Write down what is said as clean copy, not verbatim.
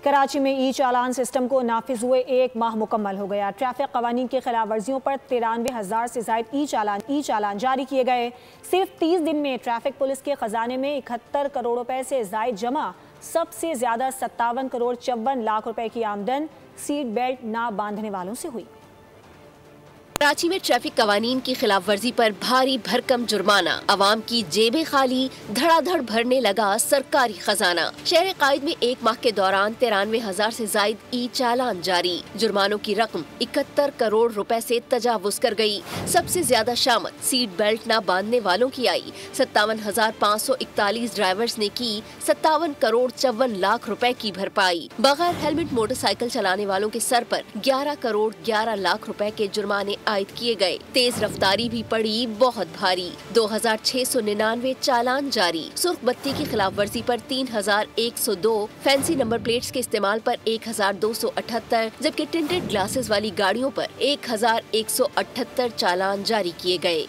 कराची में ई चालान सिस्टम को नाफिज हुए 1 माह मुकम्मल हो गया। ट्रैफिक कवानीन की खिलाफ वर्जियों पर 93,000 से ज्यादा ई चालान जारी किए गए। सिर्फ 30 दिन में ट्रैफिक पुलिस के खजाने में 71 करोड़ रुपए से ज्यादा जमा। सबसे ज्यादा 57 करोड़ 54 लाख रुपए की आमदन सीट बेल्ट ना बांधने वालों से हुई। कराची में ट्रैफिक कवानीन की खिलाफ वर्जी पर भारी भरकम जुर्माना, अवाम की जेबें खाली, धड़ाधड़ भरने लगा सरकारी खजाना। शहर कायद में 1 माह के दौरान 93,000 से ज्यादा ई चालान जारी। जुर्मानों की रकम 71 करोड़ रुपए से तजावुज कर गई। सबसे ज्यादा शामत सीट बेल्ट न बांधने वालों की आई। 57,541 ड्राइवर्स ने की 57 करोड़ 54 लाख रुपए की भरपाई। बगैर हेलमेट मोटरसाइकिल चलाने वालों के सर पर 11 करोड़ 11 लाख रुपए के जुर्माने आयद किए गए। तेज रफ्तारी भी पड़ी बहुत भारी। 2,699 चालान जारी। सुर्ख बत्ती की खिलाफ वर्जी पर 3,102, फैंसी नंबर प्लेट्स के इस्तेमाल पर 1,278, जबकि टिंटेड ग्लासेस वाली गाड़ियों पर 1,178 चालान जारी किए गए।